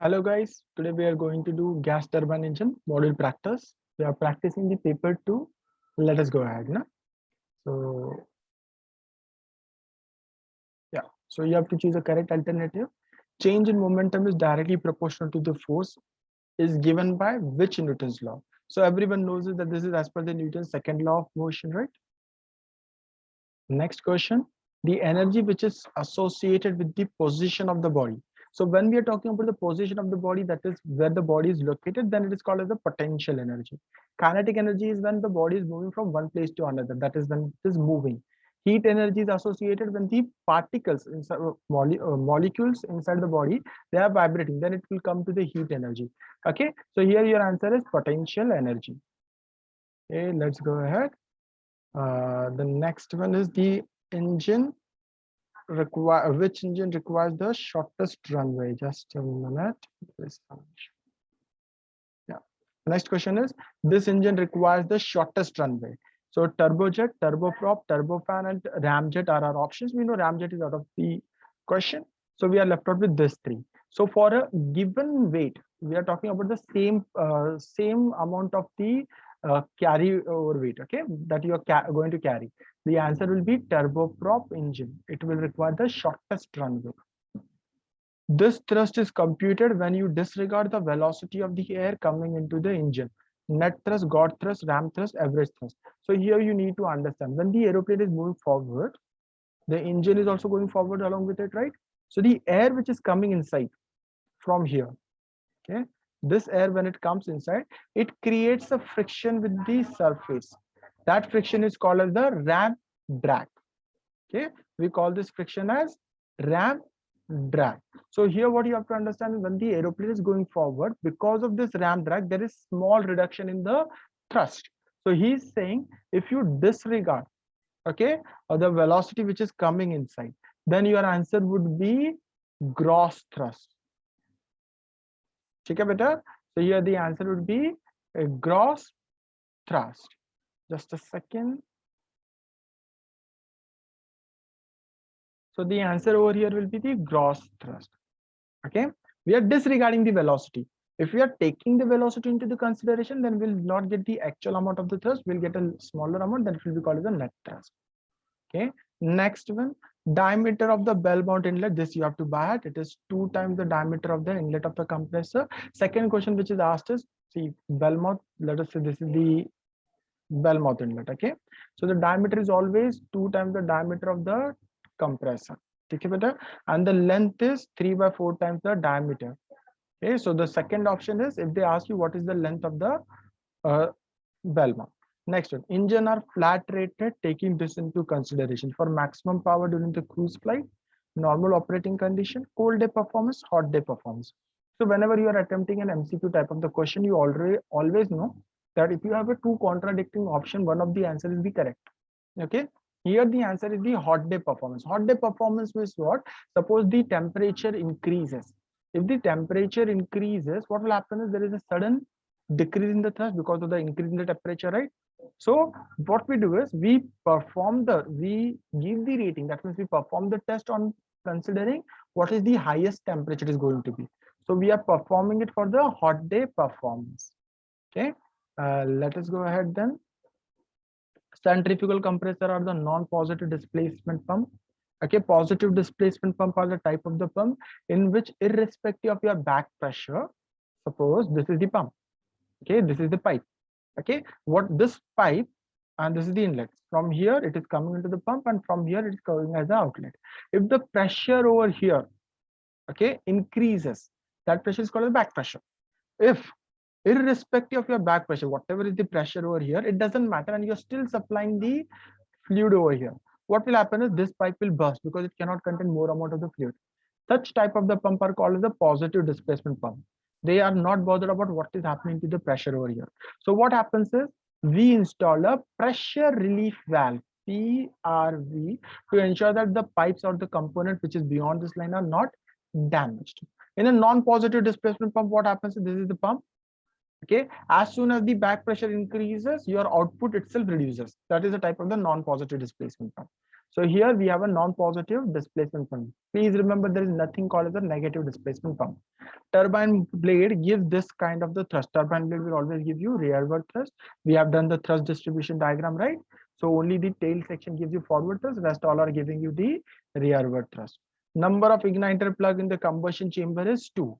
Hello guys, today we are going to do gas turbine engine module practice. We are practicing the paper 2. Let us go ahead. Na? So yeah, so you have to choose a correct alternative. Change in momentum is directly proportional to the force is given by which Newton's law. So everyone knows that this is as per the Newton's second law of motion, right? Next question, the energy which is associated with the position of the body. So when we are talking about the position of the body, that is where the body is located, then it is called as the potential energy. Kinetic energy is when the body is moving from one place to another, that is when it is moving. Heat energy is associated when the particles inside molecules inside the body, they are vibrating, then it will come to the heat energy. Okay, so here your answer is potential energy. Okay, let's go ahead. The next one is the engine which engine requires the shortest runway. Just a minute. Yeah. The next question is, this engine requires the shortest runway. So turbojet, turboprop, turbofan, and ramjet are our options. We know ramjet is out of the question, so we are left out with this three. So for a given weight, we are talking about the same amount of the carry over weight, okay, that you are going to carry. The answer will be turboprop engine. It will require the shortest runway. This thrust is computed when you disregard the velocity of the air coming into the engine. Net thrust, God thrust, ram thrust, average thrust. So here you need to understand, when the aeroplane is moving forward, the engine is also going forward along with it, right? So the air which is coming inside from here, okay, this air, when it comes inside, it creates a friction with the surface. That friction is called as the ram drag. Okay, we call this friction as ram drag. So here what you have to understand is, when the aeroplane is going forward, because of this ram drag, there is small reduction in the thrust. So he's saying, if you disregard, okay, or the velocity which is coming inside, then your answer would be gross thrust. Okay, beta? So here the answer would be a gross thrust. Just a second. So the answer over here will be the gross thrust. Okay, we are disregarding the velocity. If we are taking the velocity into the consideration, then we'll not get the actual amount of the thrust. We'll get a smaller amount, that will be called as the net thrust. Okay, next one, diameter of the bell mount inlet. This you have to buy it. It is 2 times the diameter of the inlet of the compressor. Second question which is asked is, see, bell mouth. Let us say this is the bell mouth inlet. Okay, so the diameter is always 2 times the diameter of the compressor. Okay, better, and the length is 3 by 4 times the diameter. Okay, so the second option is, if they ask you what is the length of the bell mount. Next one, engine are flat rated, taking this into consideration for maximum power during the cruise flight, normal operating condition, cold day performance, hot day performance. So whenever you are attempting an MCQ type of the question, you always know that if you have a two contradicting option, one of the answer is the correct. Okay, here the answer is the hot day performance. Hot day performance means what? Suppose the temperature increases. If the temperature increases, what will happen is, there is a sudden decrease in the thrust because of the increase in the temperature, right? So what we do is, we give the rating. That means we perform the test on considering what is the highest temperature is going to be. So we are performing it for the hot day performance. Okay, let us go ahead then. Centrifugal compressor are the non-positive displacement pump. Okay, positive displacement pump are the type of the pump in which, irrespective of your back pressure, suppose this is the pump. Okay, this is the pipe. Okay, what this pipe, and this is the inlet. From here it is coming into the pump, and from here it is going as the outlet. If the pressure over here, okay, increases, that pressure is called as back pressure. If, irrespective of your back pressure, whatever is the pressure over here, it doesn't matter, and you're still supplying the fluid over here, what will happen is, this pipe will burst because it cannot contain more amount of the fluid. Such type of the pump are called as the positive displacement pump. They are not bothered about what is happening to the pressure over here. So what happens is, we install a pressure relief valve, PRV, to ensure that the pipes or the component which is beyond this line are not damaged. In a non-positive displacement pump, what happens is, this is the pump. Okay, as soon as the back pressure increases, your output itself reduces. That is the type of the non-positive displacement pump. So here we have a non-positive displacement pump. Please remember there is nothing called as a negative displacement pump. Turbine blade gives this kind of the thrust. Turbine blade will always give you rearward thrust. We have done the thrust distribution diagram, right? So only the tail section gives you forward thrust, rest all are giving you the rearward thrust. Number of igniter plug in the combustion chamber is 2.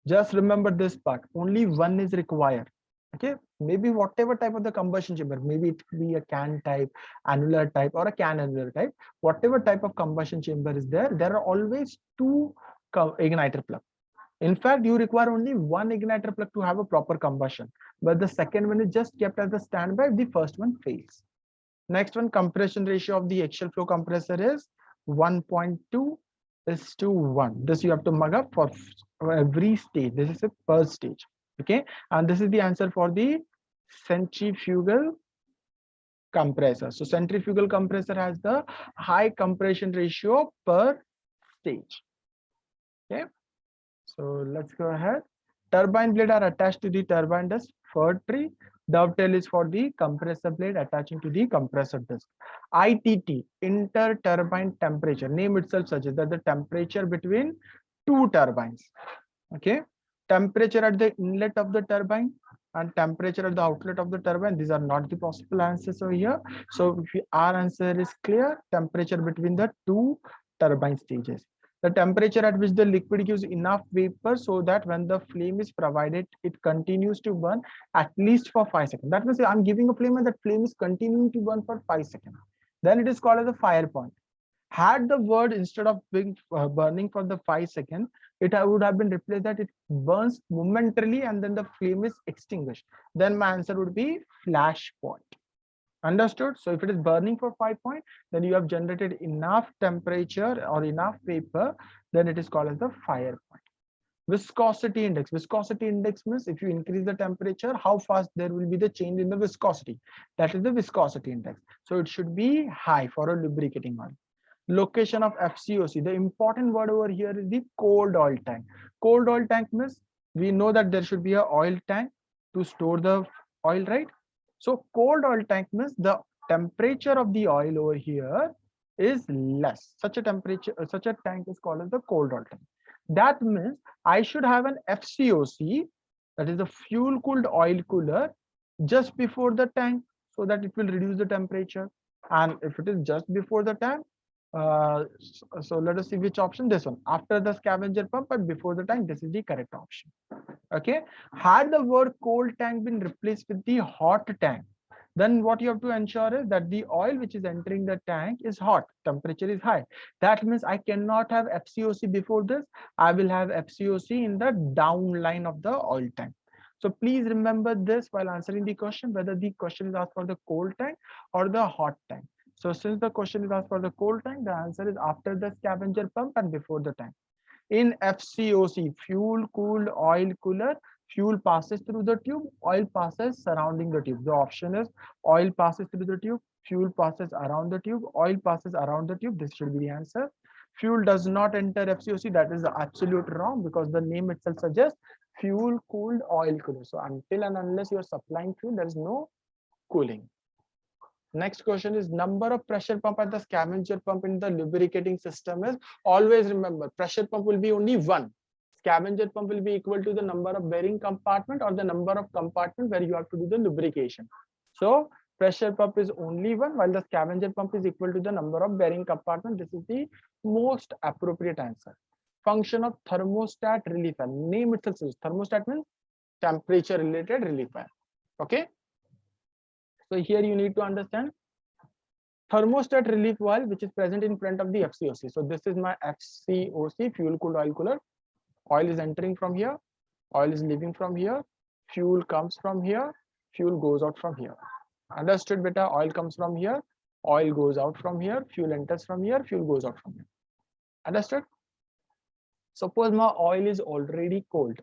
Just remember this part, only one is required. Okay, maybe whatever type of the combustion chamber, maybe it could be a can type, annular type, or a can annular type, whatever type of combustion chamber is there, there are always two igniter plug. In fact, you require only one igniter plug to have a proper combustion, but the second one is just kept as a standby if the first one fails. Next one, compression ratio of the axial flow compressor is 1.2 is to 1. This you have to mug up for every stage. This is a per stage. Okay, and this is the answer for the centrifugal compressor. So centrifugal compressor has the high compression ratio per stage. Okay, so let's go ahead. Turbine blade are attached to the turbine disc. Fir tree. Dovetail is for the compressor blade attaching to the compressor disc. ITT, inter-turbine temperature. Name itself suggests that the temperature between two turbines. Okay, temperature at the inlet of the turbine and temperature at the outlet of the turbine. These are not the possible answers over here. So our answer is clear. Temperature between the two turbine stages. The temperature at which the liquid gives enough vapor so that when the flame is provided, it continues to burn at least for 5 seconds. That means I'm giving a flame and that flame is continuing to burn for 5 seconds. Then it is called as a fire point. Had the word instead of being burning for the 5 seconds, it would have been replaced that it burns momentarily and then the flame is extinguished. Then my answer would be flash point. Understood? So if it is burning for 5 point, then you have generated enough temperature or enough vapor, then it is called as the fire point. Viscosity index. Viscosity index means if you increase the temperature, how fast there will be the change in the viscosity. That is the viscosity index. So it should be high for a lubricating oil. Location of FCOC. The important word over here is the cold oil tank. Cold oil tank means we know that there should be a oil tank to store the oil, right? So cold oil tank means the temperature of the oil over here is less. Such a temperature, such a tank is called as the cold oil tank. That means I should have an FCOC, that is the fuel cooled oil cooler, just before the tank so that it will reduce the temperature. And if it is just before the tank, so let us see which option. This one, after the scavenger pump but before the tank, this is the correct option. Okay, had the word cold tank been replaced with the hot tank, then what you have to ensure is that the oil which is entering the tank is hot, temperature is high. That means I cannot have FCOC before this. I will have FCOC in the downline of the oil tank. So please remember this while answering the question, whether the question is asked for the cold tank or the hot tank. So since the question is asked for the cold tank, the answer is after the scavenger pump and before the tank. In FCOC, fuel cooled oil cooler, fuel passes through the tube, oil passes surrounding the tube. The option is oil passes through the tube, fuel passes around the tube, oil passes around the tube. This should be the answer. Fuel does not enter FCOC. That is absolute wrong because the name itself suggests fuel cooled oil cooler. So until and unless you're supplying fuel, there is no cooling. Next question is number of pressure pump at the scavenger pump in the lubricating system is, always remember pressure pump will be only one. Scavenger pump will be equal to the number of bearing compartment or the number of compartment where you have to do the lubrication. So pressure pump is only one while the scavenger pump is equal to the number of bearing compartment. This is the most appropriate answer. Function of thermostat relief. Name itself says thermostat means temperature related relief. Okay. So here you need to understand thermostat relief valve which is present in front of the FCOC. So this is my FCOC, fuel cooled oil cooler. Oil is entering from here, oil is leaving from here, fuel comes from here, fuel goes out from here. Understood beta? Oil comes from here, oil goes out from here, fuel enters from here, fuel goes out from here. Understood? Suppose my oil is already cold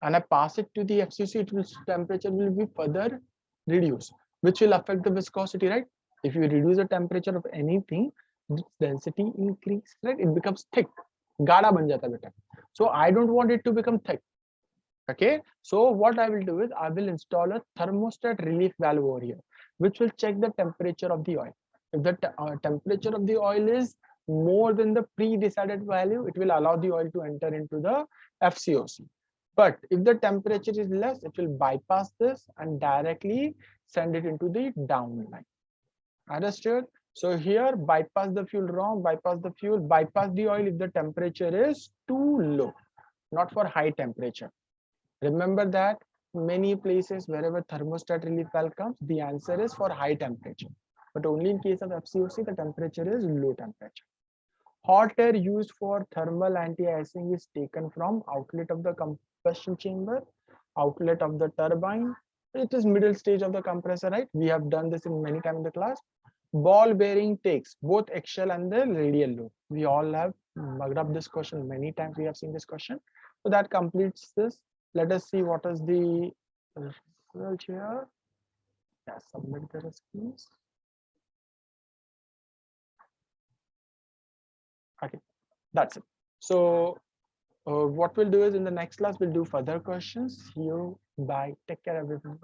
and I pass it to the FCOC, temperature will be further reduced, which will affect the viscosity, right? If you reduce the temperature of anything, its density increase, right? It becomes thick. Gada ban jata beta. So I don't want it to become thick. Okay. So what I will do is I will install a thermostat relief valve over here, which will check the temperature of the oil. If the temperature of the oil is more than the pre-decided value, it will allow the oil to enter into the FCOC. But if the temperature is less, it will bypass this and directly send it into the downline. Understood? So here, bypass the fuel wrong, bypass the fuel, bypass the oil if the temperature is too low, not for high temperature. Remember that many places wherever thermostat relief valve comes, the answer is for high temperature. But only in case of FCOC, the temperature is low temperature. Hot air used for thermal anti-icing is taken from outlet of the combustion chamber, outlet of the turbine. It is middle stage of the compressor, right? We have done this in many times in the class. Ball bearing takes both axial and the radial load. We all have mugged up this question many times. We have seen this question. So that completes this. Let us see what is the result here. Yeah, submit the response. Okay, that's it. So what we'll do is in the next class, we'll do further questions. See you. Bye. Take care, everyone.